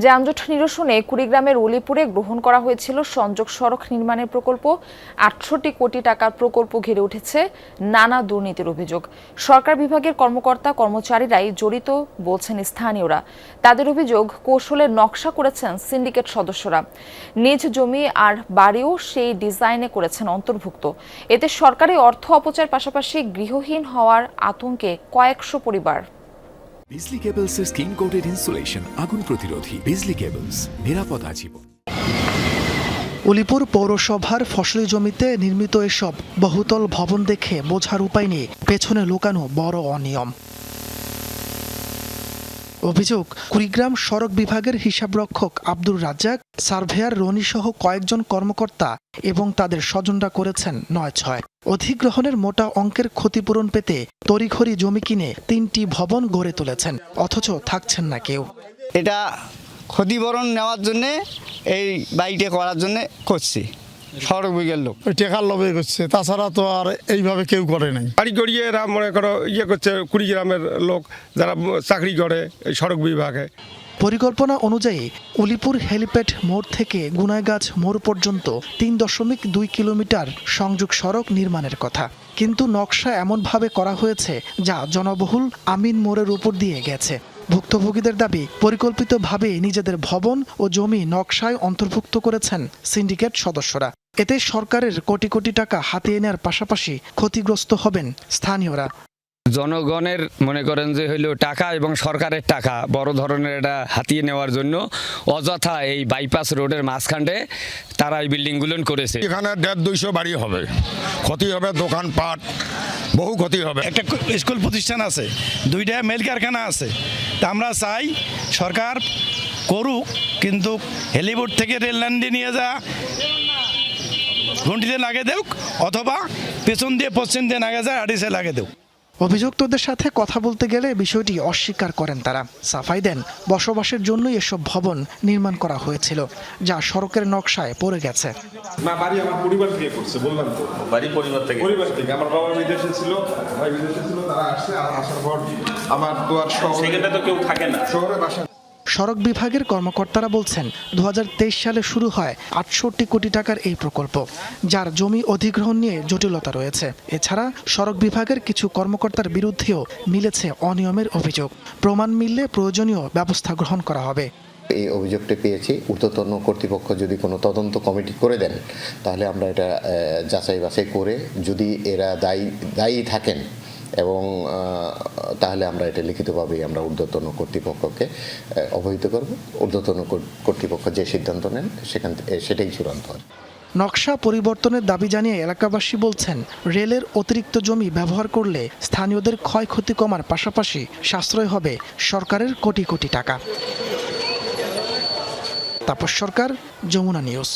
যানজট নিরসনে কুড়িগ্রামের উলিপুরে গ্রহণ করা হয়েছিল সংযোগ সড়ক নির্মাণের প্রকল্প। ৬৮ কোটি টাকার প্রকল্প ঘিরে উঠেছে নানা দুর্নীতির অভিযোগ। সরকার বিভাগের কর্মকর্তা কর্মচারীরাই জড়িত বলছেন স্থানীয়রা। তাদের অভিযোগ, কৌশলের নকশা করেছেন সিন্ডিকেট সদস্যরা। নিজ জমি আর বাড়িও সেই ডিজাইনে করেছেন অন্তর্ভুক্ত। এতে সরকারি অর্থ অপচয়ের পাশাপাশি গৃহহীন হওয়ার আতঙ্কে কয়েকশো পরিবার। বিজলি কেবলসের স্কিন কোটেড ইনসুলেশন আগুন প্রতিরোধী। বিজলি কেবলস, নিরাপদ আজীবন। উলিপুর পৌরসভার ফসলি জমিতে নির্মিত এসব বহুতল ভবন দেখে বোঝার উপায় নেই পেছনে লুকানো বড় অনিয়ম। অভিযোগ, কুড়িগ্রাম সড়ক বিভাগের হিসাবরক্ষক আব্দুর রাজ্জাক, সার্ভেয়ার রনি সহ কয়েকজন কর্মকর্তা এবং তাদের স্বজনরা করেছেন ৯/৬। অধিগ্রহণের মোটা অঙ্কের ক্ষতিপূরণ পেতে তড়িঘড়ি জমি কিনে ৩টি ভবন গড়ে তুলেছেন, অথচ থাকছেন না কেউ। এটা ক্ষতিপূরণ নেওয়ার জন্যে, এই বাড়িটা করার জন্যে করছি। সড়ক বিঘের লোক টেকার লবে করছে, তাছাড়া তো আর এইভাবে কেউ করে নাই। বাড়ি গড়িয়ে এরা মনে করো করছে কুড়িগ্রামের লোক যারা চাকরি করে এই সড়ক বিভাগে। পরিকল্পনা অনুযায়ী উলিপুর হেলিপ্যাড মোড় থেকে গুনাইগাছ মোড় পর্যন্ত ৩.২ কিলোমিটার সংযোগ সড়ক নির্মাণের কথা, কিন্তু নকশা এমনভাবে করা হয়েছে যা জনবহুল আমিন মোড়ের উপর দিয়ে গেছে। ভুক্তভোগীদের দাবি, পরিকল্পিতভাবে নিজেদের ভবন ও জমি নকশায় অন্তর্ভুক্ত করেছেন সিন্ডিকেট সদস্যরা। এতে সরকারের কোটি কোটি টাকা হাতিয়ে নেওয়ার পাশাপাশি ক্ষতিগ্রস্ত হবেন স্থানীয়রা। জনগণের মনে করেন যে হইল টাকা এবং সরকারের টাকা বড় ধরনের এটা হাতিয়ে নেওয়ার জন্য অযথা এই বাইপাস রোডের মাঝখানে তারা এই বিল্ডিংগুলো করেছে। এখানে ১৫০ বাড়ি হবে, ক্ষতি হবে দোকানপাট, বহু ক্ষতি হবে। একটা স্কুল প্রতিষ্ঠান আছে, 2টা মেল কারখানা আছে। তা আমরা চাই সরকার করুক, কিন্তু হেলিপোর্ট থেকে রেল লাইন দিয়ে নিয়ে যা ঘন্টিতে লাগিয়ে দেউক, অথবা পেছন দিয়ে পশ্চিম দিয়ে নাগে যায় আড়িসে লাগিয়ে দেউক। অভিযুক্তদের সাথে কথা বলতে গেলে বিষয়টি অস্বীকার করেন তারা। সাফাই দেন, বসবাসের জন্যই এসব ভবন নির্মাণ করা হয়েছিল, যা সড়কের নকশায় পড়ে গেছে। না, বাড়ি আমার পরিবার থেকে করছে, বললাম তো। বাড়ি পরিবার থেকে আমার বাবা বিদেশে ছিল, ভাই বিদেশে ছিল, তারা আসছে। আসার পর আমার তো আর সেখানে তো কেউ থাকে না, শহরে বাসা। সড়ক বিভাগের কর্মকর্তারা বলছেন, ২০২৩ সালে শুরু হয় ৬৮ কোটি টাকার এই প্রকল্প, যার জমি অধিগ্রহণ নিয়ে জটিলতা রয়েছে। এছাড়া সড়ক বিভাগের কিছু কর্মকর্তার বিরুদ্ধেও মিলেছে অনিয়মের অভিযোগ। প্রমাণ মিললে প্রয়োজনীয় ব্যবস্থা গ্রহণ করা হবে। এই অভিযোগটি পেয়েছি, ঊর্ধ্বতন কর্তৃপক্ষ যদি কোনো তদন্ত কমিটি করে দেন, তাহলে আমরা এটা যাচাই বাছাই করে যদি এরা দায়ী থাকেন এবং তাহলে আমরা এটা লিখিতভাবেই আমরা ঊর্ধ্বতন কর্তৃপক্ষকে অবহিত করব। ঊর্ধ্বতন কর্তৃপক্ষ যে সিদ্ধান্ত নেন সেটাই চূড়ান্ত হয়। নকশা পরিবর্তনের দাবি জানিয়ে এলাকাবাসী বলছেন, রেলের অতিরিক্ত জমি ব্যবহার করলে স্থানীয়দের ক্ষয়ক্ষতি কমার পাশাপাশি সাশ্রয় হবে সরকারের কোটি কোটি টাকা। তাপস সরকার, যমুনা নিউজ।